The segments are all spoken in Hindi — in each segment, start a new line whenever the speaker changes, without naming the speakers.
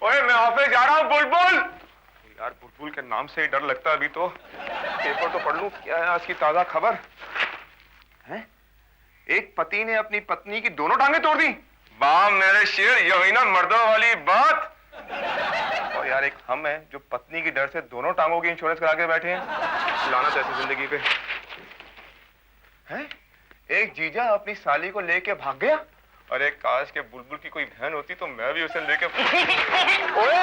ओए मैं ऑफिस जा रहा हूँ बुलबुल। यार बुलबुल के नाम से ही डर लगता है। अभी तो पेपर तो पढ़ लूं, क्या है आज की ताजा खबर है? एक पति ने अपनी पत्नी की दोनों टांगे तोड़ दी। वाह मेरे शेर, यही ना मर्दों वाली बात। और यार एक हम है जो पत्नी की डर से दोनों टांगों की इंश्योरेंस करा के बैठे हैं। लानत ऐसी जिंदगी पे है। एक जीजा अपनी साली को लेके भाग गया। अरे काश के बुलबुल की कोई बहन होती तो मैं भी उसे लेके ओए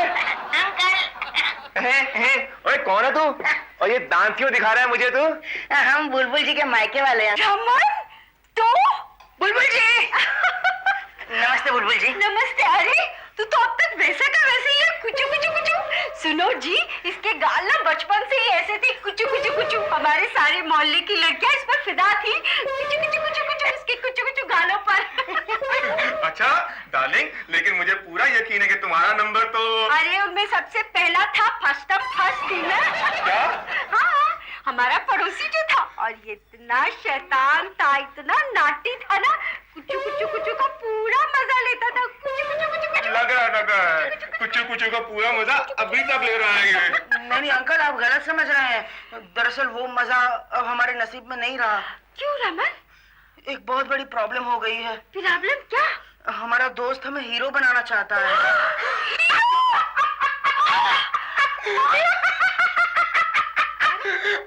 ओए कौन है तू? और ये दांत क्यों दिखा रहा है मुझे तू?
हम बुलबुल जी के मायके वाले हैं।
रमन, तो
बुलबुल जी नमस्ते। बुलबुल जी
नमस्ते। अरे तू तो अब तक वैसे का वैसे ही है, कुचू कुचू कुचू। सुनो जी, इसके गाल ना बचपन से ही ऐसे थे, कुचू कुचू कुचू। हमारे सारे मोहल्ले की लड़कियां इस पर फिदा थी, कुचू कुचू कुचू कुचू, इसके कुचू कुचू गालों पर।
अच्छा डार्लिंग, लेकिन मुझे पूरा यकीन है कि तुम्हारा नंबर तो
अरे उनमें सबसे पहला था, फर्स्ट थी ना।
क्या?
हाँ, हमारा पड़ोसी जो था, और ये इतना शैतान था, इतना नाटी था ना, कुचू कुचू कुचू का पूरा मजा लेता था। कुचू कुचू कुचू कुचू
लग रहा है कुचू कुचू का पूरा मजा अभी तक ले रहा है ये।
नहीं अंकल, आप गलत समझ रहे हैं। दरअसल वो मजा अब हमारे नसीब में नहीं रहा।
क्यों रमन?
एक बहुत बड़ी प्रॉब्लम हो गई है।
प्रॉब्लम क्या?
हमारा दोस्त हमें हीरो बनाना चाहता है।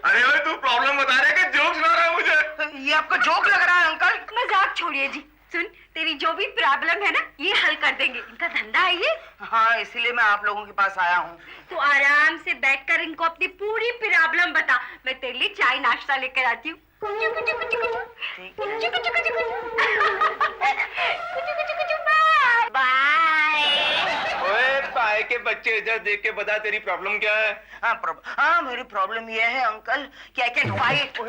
अरे भाई तू प्रॉब्लम बता रहा है कि जोक सुना रहा है मुझे?
ये आपका जोक लग रहा है अंकल।
मजाक छोड़िए जी। सुन, तेरी जो भी प्रॉब्लम है ना, ये हल कर देंगे। इनका धंधा है ये।
हाँ, इसीलिए मैं आप लोगों के पास आया हूँ।
तो आराम से बैठकर इनको अपनी पूरी प्रॉब्लम बता। मैं तेरे लिए चाय नाश्ता लेकर आती हूँ। कुचू कुचू कुचू कुचू कुचू कुचू कुचू कुचू कुचू कुचू। Bye bye.
ओए पाए के बच्चे, इधर देख के बता तेरी प्रॉब्लम क्या है?
हाँ, मेरी प्रॉब्लम ये है अंकल कि I can fight,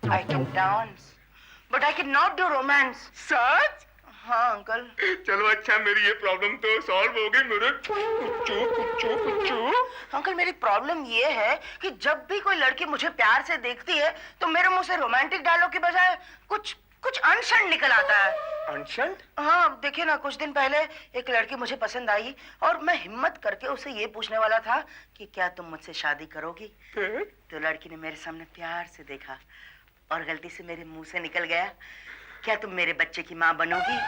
I can dance, but I can not do romance.
सच?
हाँ अंकल।
चलो अच्छा, मेरी ये प्रॉब्लम तो सॉल्व हो गई मेरे कुचू कुचू कुचू।
अंकल मेरी प्रॉब्लम ये है कि जब भी कोई लड़की मुझे प्यार से देखती है तो मेरे मुंह से रोमांटिक डायलॉग के बजाय कुछ कुछ अनशन निकल आता है।
अनशन?
हाँ देखिए ना, कुछ दिन पहले एक लड़की मुझे पसंद आई और मैं हिम्मत करके उसे ये पूछने वाला था कि क्या तुम मुझसे शादी करोगी? तो लड़की ने मेरे सामने प्यार से देखा और गलती से मेरे मुंह से निकल गया, क्या तुम मेरे बच्चे की माँ बनोगी?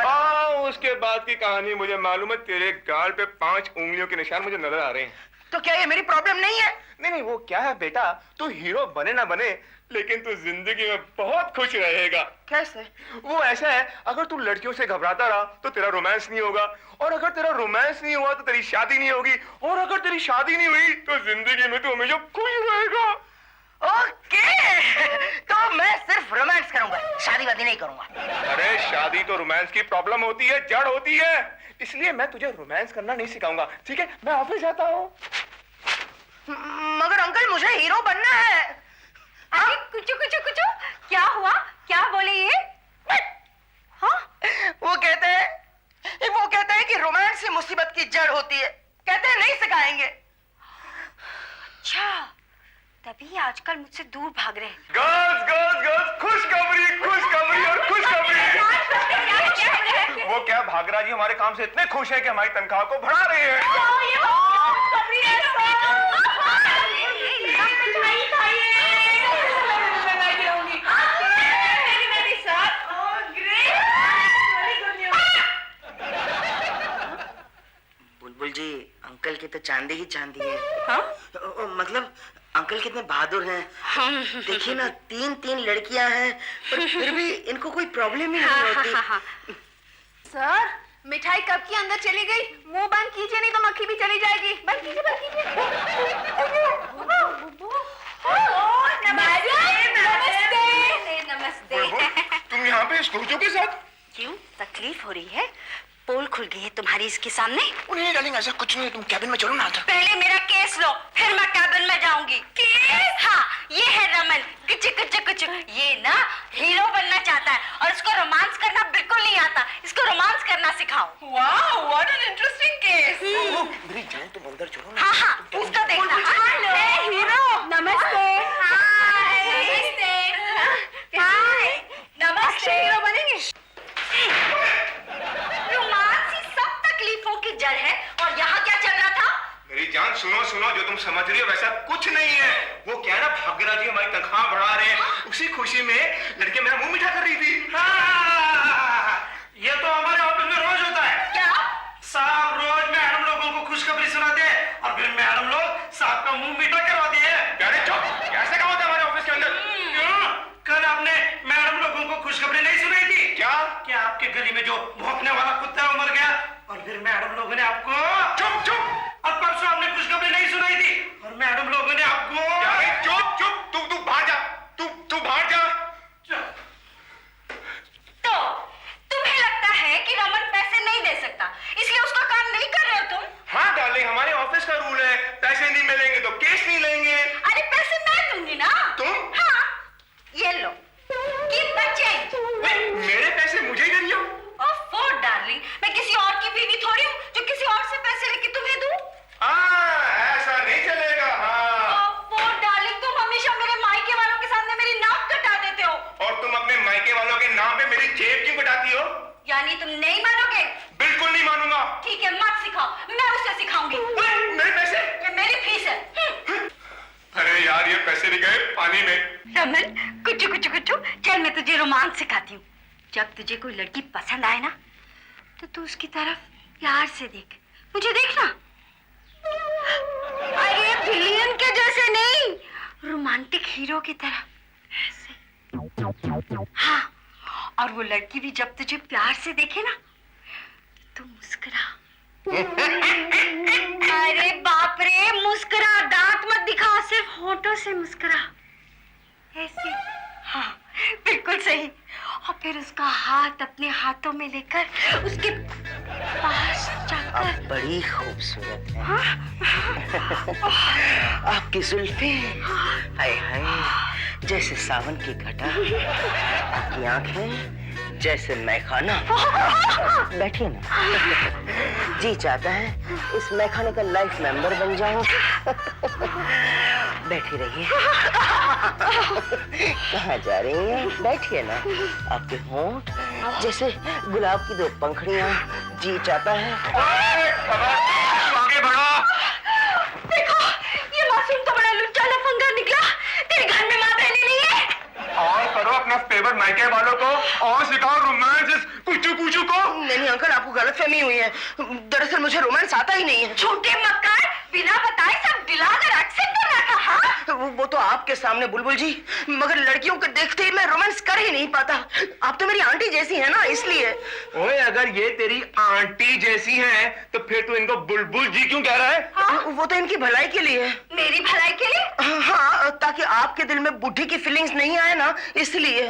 और
उसके बाद की कहानी मुझे मालूम है। तेरे गाल पे 5 उंगलियों के निशान मुझे नजर आ रहे हैं।
तो क्या ये मेरी प्रॉब्लम नहीं है?
नहीं, वो क्या है बेटा, तू हीरो बने ना बने, लेकिन तू जिंदगी में बहुत खुश रहेगा।
कैसे?
वो ऐसा है, अगर तू लड़कियों से घबराता रहा तो तेरा रोमांस नहीं होगा, और अगर तेरा रोमांस नहीं हुआ तो तेरी शादी नहीं होगी, और अगर तेरी शादी नहीं हुई तो जिंदगी में तू हमेशा खुश रहेगा।
ओके, तो मैं सिर्फ रोमांस करूंगा, शादी वादी नहीं करूंगा।
अरे शादी तो रोमांस की प्रॉब्लम होती है, जड़ होती है, इसलिए मैं तुझे रोमांस करना नहीं सिखाऊंगा। ठीक है, मैं ऑफिस जाता हूँ।
मगर अंकल मुझे हीरो बनना है।
अरे कुचू कुचू कुचू, क्या हुआ? क्या बोले ये? हाँ?
वो कहते हैं कि रोमांस ही मुसीबत की जड़ होती है। कहते हैं नहीं सिखाएंगे।
अच्छा, तभी आजकल मुझसे दूर भाग रहे हैं।
गर्ल्स गर्ल्स गर्ल्स, खुशखबरी और खुशखबरी। वो क्या, भागरा जी हमारे काम से इतने खुश है कि हमारी तनख्वाह को बढ़ा रहे हैं।
बुलबुल जी, अंकल की तो चांदी ही चांदी है।
हाँ?
मतलब अंकल कितने बहादुर हैं। देखिए ना, 3 लड़कियां हैं पर फिर भी इनको कोई प्रॉब्लम ही नहीं होती।
सर, मिठाई कब की अंदर चली गई? मुंह बंद कीजिए, नहीं तो मक्खी भी चली जाएगी। बंद कीजिए, बंद कीजिए। नमस्ते।
तुम यहाँ पे स्कूलों के साथ?
क्यों, तकलीफ हो रही है? पोल खुल गई है तुम्हारी इसके सामने?
नहीं डार्लिंग, ऐसा कुछ नहीं, तुम कैबिन में चलो ना।
पहले मेरा केस लो, फिर मैं कैबिन में जाऊंगी। केस? हाँ, ये है रमन, कुछ कुछ कुछ। ये ना हीरो बनना चाहता है और इसको रोमांस करना बिल्कुल नहीं आता। इसको रोमांस करना सिखाओ।
वाह, व्हाट एन इंटरेस्टिंग केस।
मेरी जान, तुम अंदर चलो ना।
हाँ हाँ, उसको देखना। हेलो हीरो, नमस्ते। हाय, नमस्ते। हाय, नमस्ते। हीरो बनेंगे? रोमांस ही सब तकलीफों की मैनेजर है और यहाँ क्या चल रहा था?
मेरी जान सुनो सुनो, जो तुम समझ रही हो वैसा कुछ नहीं है। वो क्या है ना, भाग्यराज जी हमारी तनख्वाह बढ़ा रहे हैं, उसी खुशी में लड़के मेरा मुंह मीठा कर रही थी।
ये तो हमारे ऑफिस में रोज होता है।
क्या?
साहब रोज मैडम लोगों को खुशखबरी सुनाते हैं और फिर मैडम लोग साहब का मुंह मीठा करवाती है।
अरे चुप, कैसे काम होता है हमारे ऑफिस के अंदर?
क्यों? कल आपने मैडम लोगों को खुशखबरी नहीं सुनाई थी
क्या?
क्या आपके गली में जो भौंकने वाला कुत्ता है वो मर गया और फिर मैडम लोगों ने आपको
चुप चुप,
और परसों आपने खुशखबरी नहीं सुनाई थी और मैडम लोगों ने आपको
अरे चुप चुप, तू बाहर जा, तू बाहर जा।
तो तुम्हें लगता है कि रमन पैसे नहीं दे सकता, इसलिए उसका काम नहीं कर रहे हो तुम?
हाँ डार्लिंग, हमारे ऑफिस का रूल है, पैसे नहीं मिलेंगे तो केस नहीं लेंगे।
अरे पैसे मैं दूंगी ना।
तुम?
हाँ, ये लो, कीप द चेंज।
मेरे पैसे मुझे ही दे रही हो?
ओफो डार्लिंग, मैं किसी और की बीवी थोड़ी हूँ जो किसी और से पैसे लेके तुम्हें दूं।
ऐसा नहीं चलेगा। हाँ,
ओफो डार्लिंग, तुम हमेशा मेरे मायके वालों के सामने मेरी नाक कटा देते हो।
और तुम अपने मायके वालों के नाम पे मेरी जेब क्यों कटाती हो?
यानी तुम नहीं मानोगे?
बिल्कुल नहीं मानूंगा।
ठीक है, मत सिखाओ, मैं उसे सिखाऊंगी।
मेरे पैसे?
ये मेरी फीस है।
अरे यार, ये पैसे नहीं गए पानी में।
रमन, कुचू कुचू कुचू, चल मैं तुझे रोमांस सिखाती हूँ। जब तुझे कोई लड़की पसंद आए ना, तो तू उसकी तरफ प्यार से देख, मुझे देखना। अरे विलियन के जैसे नहीं, रोमांटिक हीरो की तरह, ऐसे। हाँ, और वो लड़की भी जब तुझे प्यार से देखे ना, तो मुस्कुरा। अरे बाप रे, मुस्कुरा, दांत मत दिखा, सिर्फ होठों से मुस्कुरा, ऐसे। हाँ, बिल्कुल सही। और फिर उसका हाथ अपने हाथों में लेकर उसके पास जाकर।
आप बड़ी खूबसूरत हैं।
हाँ?
आपकी जुल्फें, हाय हाय, जैसे सावन की घटा। आपकी आंखें जैसे मैखाना। बैठिए ना, जी चाहता है इस मैखाने का लाइफ मेंबर बन जाऊं। बैठी रहिए। कहाँ जा रही हैं? बैठिए ना। आपके होंठ जैसे गुलाब की दो पंखड़ियां, जी चाहता है।
आगे बढ़ो।
देखो, ये मासूम तो बड़ा लुच्चा लफंगा निकला। तेरे घर में माँ बहने नहीं है?
और करो अपना फेवर मायके वालों को, और सिखाओ रोमांस कुचू कुचू को।
नहीं अंकल, आपको गलतफहमी हुई है। दरअसल मुझे रोमांस आता ही नहीं है।
झूठे मक्कार, बिना बताए सब दिलाकर एक्सेप्ट कर रहा था। हाँ?
वो तो आपके सामने बुलबुल जी, मगर लड़कियों को देखते ही मैं रोमांस कर ही नहीं पाता। आप तो मेरी आंटी जैसी है ना, इसलिए।
ओए, अगर ये तेरी आंटी जैसी हैं, तो फिर तू इनको बुलबुल जी क्यों कह रहा है?
हाँ?
वो तो इनकी भलाई के लिए।
मेरी भलाई के लिए?
हाँ, ताकि आपके दिल में बुढ़ी की फीलिंग्स नहीं आए ना, इसलिए।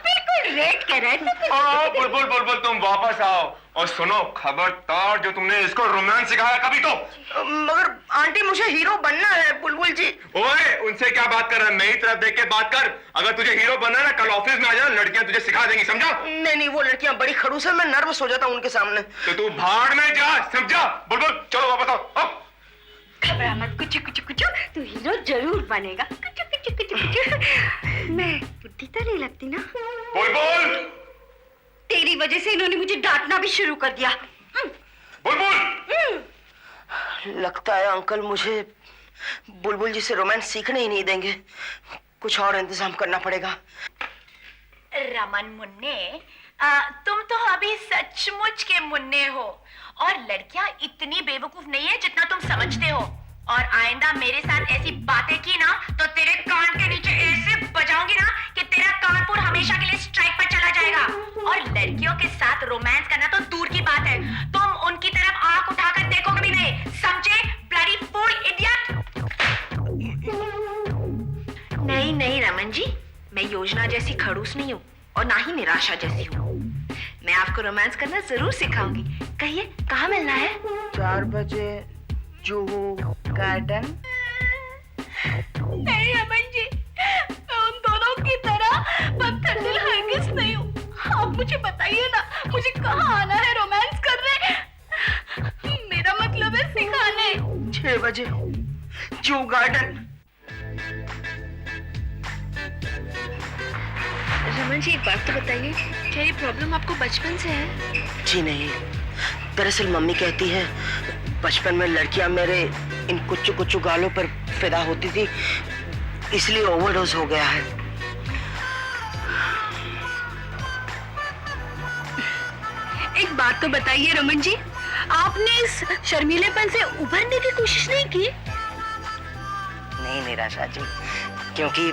बिल्कुल रेट कह रहे थे।
ओ बुलबुल बुलबुल, तुम वापस आओ और सुनो, खबरदार जो तुमने इसको रोमांस सिखाया कभी तो।
मगर आंटी, मुझे हीरो बनना है बुलबुल जी।
ओए, उनसे क्या बात कर रहा है? मेरी तरफ देख के बात कर। अगर तुझे हीरो बनना है ना, कल ऑफिस में आ जाना, लड़कियां तुझे सिखा देंगी, समझा?
नहीं, वो लड़कियां बड़ी खड़ूस है, मैं नर्वस हो जाता हूँ उनके सामने।
तो तू भाड़ में जा, समझा? बुलबुल चलो वापस आओ।
घबरा मत, कुछ कुछ कुछ, तू हीरो जरूर बनेगा। कुछ कुछ कुछ कुछ। मैं बुद्धि तो नहीं लगती ना?
बुलबुल,
तेरी वजह से इन्होंने मुझे डांटना भी शुरू कर दिया।
बुलबुल।
लगता है अंकल मुझे बुलबुल जी से रोमांस सीखने ही नहीं देंगे। कुछ और इंतजाम करना पड़ेगा।
रमन मुन्ने, तुम तो अभी सचमुच के मुन्ने हो और लड़कियां इतनी बेवकूफ नहीं है जितना तुम समझते हो। और आइंदा मेरे साथ ऐसी बातें की ना, तो तेरे कान के नीचे ऐसे बजाऊंगी ना कि तेरा कानपुर हमेशा के लिए स्ट्राइक पर चला जाएगा। और लड़कियों के साथ रोमांस करना तो दूर की बात है, तुम उनकी तरफ आंख उठाकर देखोगे भी नहीं, समझे? Bloody fool idiot. नहीं नहीं रमन जी, मैं योजना जैसी खड़ूस नहीं हूँ और ना ही निराशा जैसी हूँ। मैं आपको रोमांस करना जरूर सिखाऊंगी। कहिए, कहाँ मिलना है?
4 बजे जुहू गार्डन।
नहीं रमन जी, मैं उन दोनों की तरह पत्थर दिल हरगिज नहीं हूँ। आप मुझे बताइए ना, मुझे कहाँ आना है रोमांस करने? मेरा मतलब है सिखाने।
6 बजे जुहू गार्डन।
रमन जी, एक बात तो बताइए, क्या ये प्रॉब्लम आपको बचपन से है?
जी नहीं, दरअसल मम्मी कहती है बचपन में लड़कियां मेरे इन कुच्चू कुच्चू गालों पर फिदा होती थी, इसलिए ओवरडोज हो गया है।
एक बात तो बताइए रमन जी, आपने इस शर्मीलेपन से उभरने की कोशिश नहीं की?
नहीं निराशा जी, क्योंकि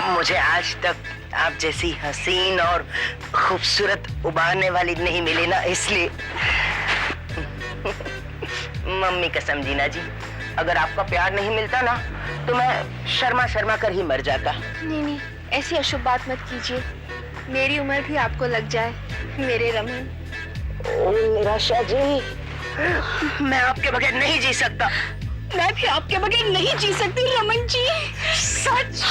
मुझे आज तक आप जैसी हसीन और खूबसूरत उबारने वाली नहीं मिली ना, इसलिए। मम्मी कसम जीना जी, अगर आपका प्यार नहीं मिलता ना तो मैं शर्मा शर्मा कर ही मर जाता।
नहीं नहीं, ऐसी अशुभ बात मत कीजिए, मेरी उम्र भी आपको लग जाए मेरे रमन।
ओ निराशा जी, मैं आपके बगैर नहीं जी सकता।
मैं भी आपके बगैर नहीं जी सकती रमन जी, सच।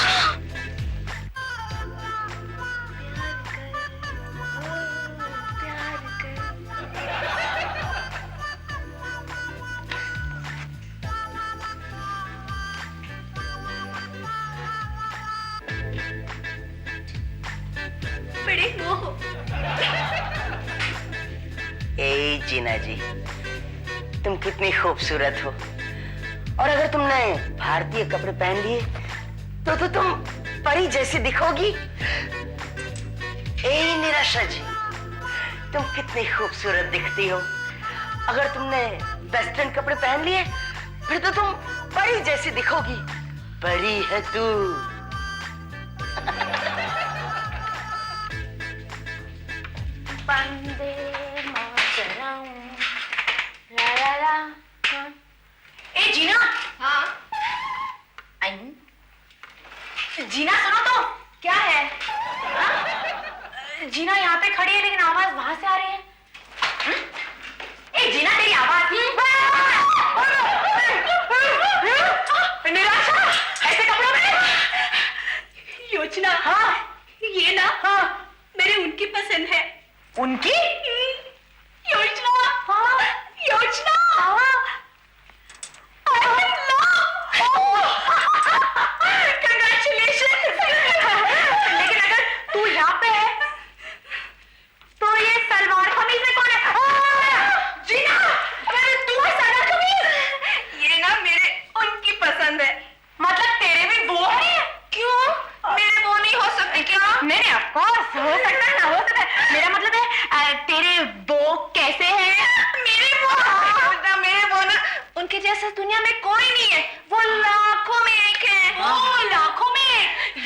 बड़े मोह।
ए जीना जी, तुम कितनी खूबसूरत हो, और अगर तुमने भारतीय कपड़े पहन लिए तो तुम परी जैसी दिखोगी। ए निराशा जी, तुम कितनी खूबसूरत दिखती हो, अगर तुमने वेस्टर्न कपड़े पहन लिए फिर तो तुम परी जैसी दिखोगी। परी है तू।
वंदे मातरम, ला ला ला।
ए जीना। हाँ। जीना सुनो तो, क्या है? हाँ? जीना यहाँ पे खड़ी है लेकिन आवाज वहां से आ रही है। ए जीना, तेरी आवाज। निराशा, ऐसे कपड़ों में?
योजना।
हाँ।
ये ना, हाँ, मेरे उनकी पसंद है।
उनकी?
योजना। हाँ, योजना।
हाँ। Congratulations! लेकिन अगर तू यहाँ पे है तो ये सलवार कमीज में कौन है? जीना, अरे तू है सलवार कमीज?
ये ना मेरे उनकी पसंद है।
मतलब तेरे भी वो है?
क्यों? मेरे वो नहीं हो सकते क्या?
नहीं, of course, हो सकता है ना, हो सकता है। मेरा मतलब है तेरे वो कैसे हैं?
मेरे वो ना उनके जैसा दुनिया में कोई नहीं है, वो लाखों में एक है।
ओ, लाखों में?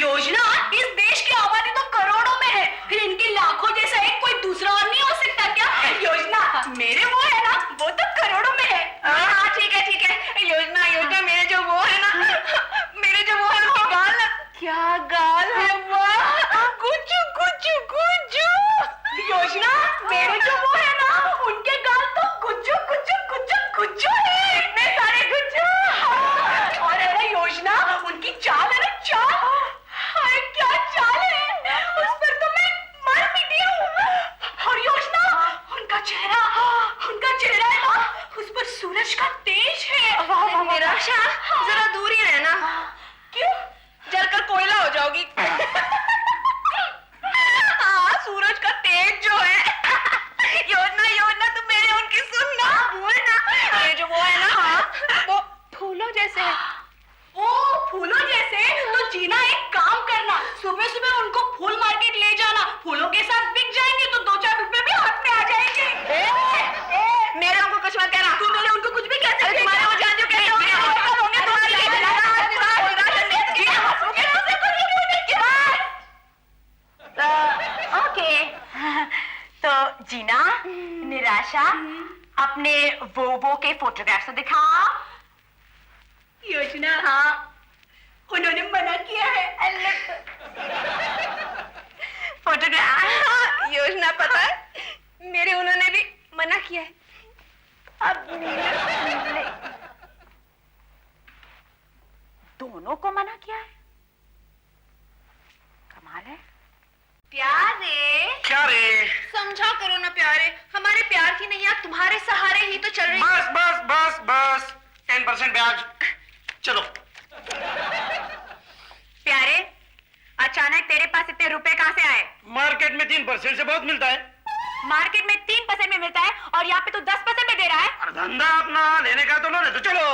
योजना, इस देश की आबादी तो करोड़ों में है, फिर इनके लाखों जैसा एक कोई दूसरा और नहीं हो सकता क्या? योजना, मेरे वो है ना, वो तो करोड़ों में है।
हाँ, ठीक है, ठीक है।
योजना, मेरे जो वो है ना, मेरे जो वो है ना, वो गाल। क्या गाल है? वाह, गुज्जू गुज्जू गुज्जू। योजना, मेरे जो वो है ना, उनके गाल तो गुज्जू गुज्जू गुज्जू गुज्जू है, इतने सारे गुज्जू। और है ना योजना, उनकी चाल है ना, चाल, हाय क्या चाल है, उस पर तो मैं मर मिटी हूँ। और योजना, उनका चेहरा है ना, उस पर सूरज का तेज है। निराशा, जरा दूर ही रहना। क्यों? जलकर कोयला हो जाओगी। हाँ, सूरज का तेज जो है। योजना, तुम मेरे उनकी सुन ना, भूल ना। ये जो वो है ना, वो फूलों जैसे है। ओ, फूलों जैसे? तो जीना, एक काम करना, सुबह सुबह उनको फूल मार्केट ले जाना, फूलों के साथ बिक जाएंगे तो 2-4 रुपए भी हाथ में आ जाएंगे। मेरे उनको कुछ मत कहना। तू मेरे उनको कुछ भी कह सकती है। तुम्हारे वो जान जो कहते होंगे तुम्हारे लिए।
ओके। तो जीना, निराशा, अपने वो के फोटोग्राफ्स तो दिखाओ।
योजना, हाँ, उन्होंने मना किया है।
फोटोग्राफ?
योजना, पता है, मेरे उन्होंने भी मना किया है।
अब दोनों को मना किया है? कमाल है।
प्यारे,
क्या रे?
समझा करो ना प्यारे, हमारे प्यार की नैया तुम्हारे सहारे ही तो चल रही है।
बस बस बस बस, 10% ब्याज। चलो।
प्यारे, अचानक तेरे पास इतने रुपए कहाँ से आए?
मार्केट में 3% से बहुत मिलता है।
मार्केट में 3 पैसे में मिलता है और यहाँ पे तो 10 पैसे में दे रहा है।
और धंधा अपना लेने का तो लो, नहीं तो चलो।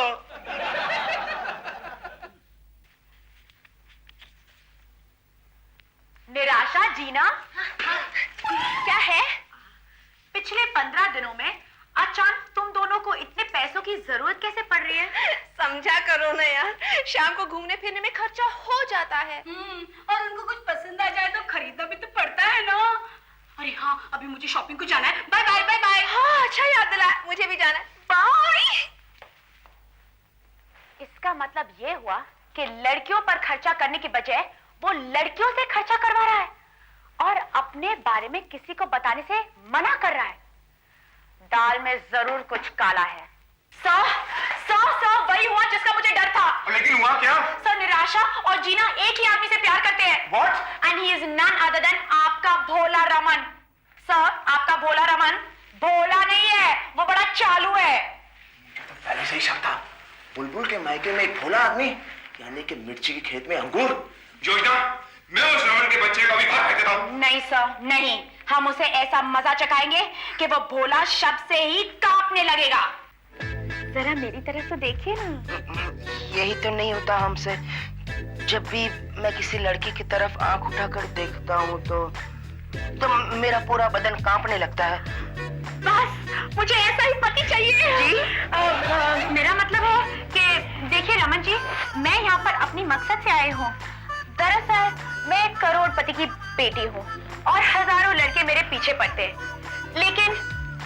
निराशा जीना क्या है? पिछले 15 दिनों में अचानक तुम दोनों को इतने पैसों की जरूरत कैसे पड़ रही है?
समझा करो ना यार, शाम को घूमने फिरने में खर्चा हो जाता है।
और उनको कुछ पसंद आ जाए तो खरीदना भी तो पड़ता है ना। अरे हाँ, अभी मुझे शॉपिंग को जाना है। Bye bye bye bye.
हाँ अच्छा याद दिलाया, मुझे भी जाना है।
बाय। इसका मतलब ये हुआ कि लड़कियों पर खर्चा करने की बजाय वो लड़कियों से खर्चा करवा रहा है और अपने बारे में किसी को बताने से मना कर रहा है। दाल में जरूर कुछ काला है। सर वही हुआ जिसका मुझे डर था।
लेकिन हुआ क्या?
सर निराशा और जीना एक ही आदमी से प्यार करते हैं।
What?
And he is none other than आपका भोला रमन। सर आपका भोला रमन भोला नहीं है, वो बड़ा चालू है।
मुझे तो पहले से ही शक था। बुलबुल के मायके में एक भोला आदमी, यानी कि मिर्ची के खेत में अंगूर।
योजना, मैं उस रमन के बच्चे का भी बाहर फेंक देता हूं।
नहीं सर नहीं, हम उसे ऐसा मजा चखाएंगे कि वो भोला शब्द से ही कांपने लगेगा। जरा मेरी तरफ से देखिए ना।
यही तो नहीं होता हमसे। जब भी मैं किसी लड़की की तरफ आंख उठाकर देखता हूँ तो मेरा पूरा बदन कांपने लगता है।
बस मुझे ऐसा ही पति चाहिए। जी? मेरा मतलब है कि देखिए रमन जी, मैं यहाँ पर अपनी मकसद से आई हूँ। दरअसल मैं एक करोड़पति की बेटी हूँ और हजारों लड़के मेरे पीछे पड़ते हैं, लेकिन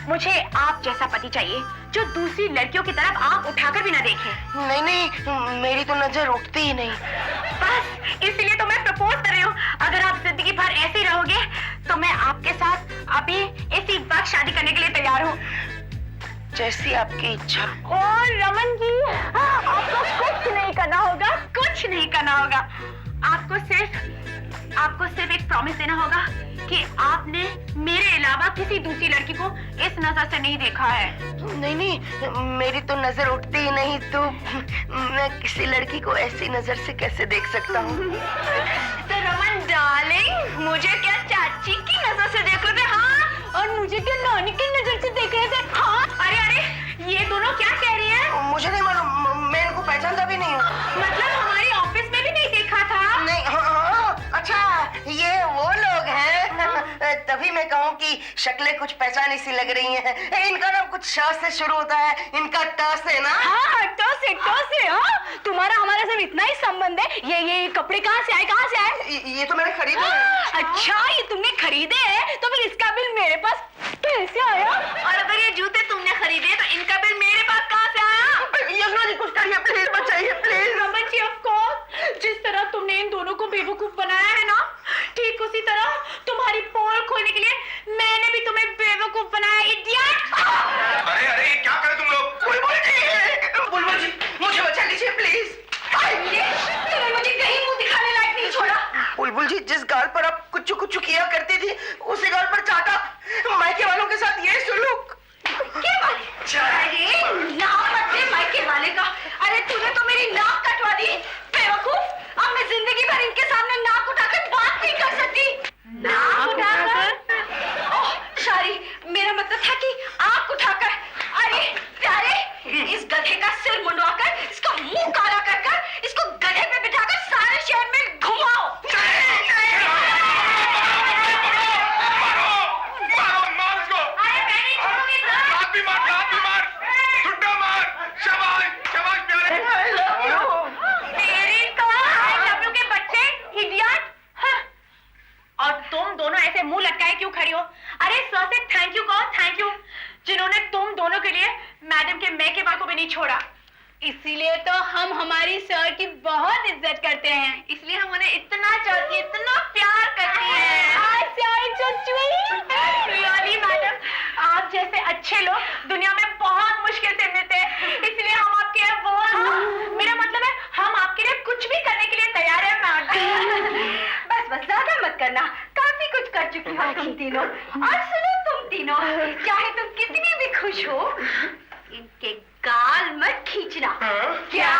मुझे आप जैसा पति चाहिए जो दूसरी लड़कियों की तरफ आंख उठाकर भी ना देखे।
नहीं, मेरी तो नजर उठती ही नहीं।
बस इसलिए तो मैं प्रपोज कर रही हूँ। अगर आप जिंदगी भर ऐसे ही रहोगे तो मैं आपके साथ अभी इसी वक्त शादी करने के लिए तैयार हूँ।
जैसी आपकी इच्छा।
और रमन जी, आपको कुछ नहीं करना होगा, कुछ नहीं करना होगा। आपको सिर्फ एक प्रॉमिस देना होगा कि आपने मेरे अलावा किसी दूसरी लड़की को इस नजर से नहीं देखा है।
नहीं, मेरी तो नजर उठती ही नहीं, तो मैं किसी लड़की को ऐसी नजर से कैसे देख सकता हूँ?
तो रमन डार्लिंग, मुझे क्या चाची की नजर से देख रहे थे? हाँ, और मुझे क्या नानी की नजर से देख रहे थे? हाँ। अरे ये दोनों क्या कह रही है?
मुझे नहीं मालूम, मैं इनको पहचानता भी नहीं हूँ।
मतलब हमारे ऑफिस में भी नहीं देखा था?
नहीं, हाँ, अच्छा ये वो लोग हैं। तभी मैं कहूँ कि शक्लें कुछ पहचानी सी लग रही हैं। इनका नाम कुछ श से शुरू होता है, इनका ट से ना।
हाँ, टो से। हाँ, तुम्हारा हमारा सिर्फ इतना ही संबंध है। ये कपड़े कहाँ से आए?
ये तो मैंने खरीदे हैं।
अच्छा, ये तुमने खरीदे हैं, तो फिर इसका बिल मेरे पास कैसे आया?
और अगर ये जूते तुमने खरीदे तो इनका बिल मेरे पास कहाँ से आया?
यमुना जी कुछ करिए प्लीज, बचाइए please.
Raman ji, of course, जिस तरह तुमने इन दोनों को बेवकूफ बनाया है ना, ठीक उसी तरह तुम्हारी पोल खोलने के लिए मैंने भी तुम्हें बेवकूफ बनाया, इडियट।
अरे क्या करे तुम लोग?
बुलबुल जी मुझे बचा लीजिए प्लीज।
तुमने मुझे कहीं मुंह दिखाने लायक नहीं छोड़ा।
बुलबुल जी, जिस गाल पर आप कुछ किया करती थी, उसी गाल पर चाटा। मायके वालों के साथ ये सुलूक।
क्या वाले? अरे नाक मत दे मायके वाले का। अरे तूने तो मेरी नाक कटवा दी, बेवकूफ। अब मैं जिंदगी भर इनके सामने नाक उठाकर बात नहीं कर सकती। नाक उठाकर? ओह सॉरी, मेरा मतलब था कि आंख उठाकर। अरे प्यारे, इस गधे का सिर मुंडवाकर, इसका मुंह काला कर इसको गधे पे बिठाकर सारे शहर में घुमाओ।
मार उसको।
अरे मैं नहीं छोड़ूंगी सर।
हाथ भी मार, छुट्टा मार। शाबाश प्यारे।
I love you।
तेरी तो I love you के बच्चे, इडियट। हाँ। और तुम दोनों ऐसे मुंह लटकाए क्यों खड़ी हो? अरे सर से थैंक यू कहो, थैंक यू, जिन्होंने तुम दोनों के लिए मैडम के मैं के बाल को भी नहीं छोड़ा।
इसीलिए तो हम हमारी सर की बहुत इज्जत करते हैं।
इसलिए हम उन्हें इतना चाहती हैं, इतना प्यार करती हैं। रियली मैडम, आप जैसे अच्छे लोग दुनिया में बहुत मुश्किल से मिलते हैं, इसलिए हम आपके लिए वो, मेरा मतलब है हम आपके लिए कुछ भी करने के लिए तैयार हैं मैडम। बस ज्यादा मत करना, काफी कुछ कर चुकी हो तुम तीनों। और सुनो तुम तीनों, चाहे तुम कितनी भी खुश हो, इनके गाल मत खींचना। क्या?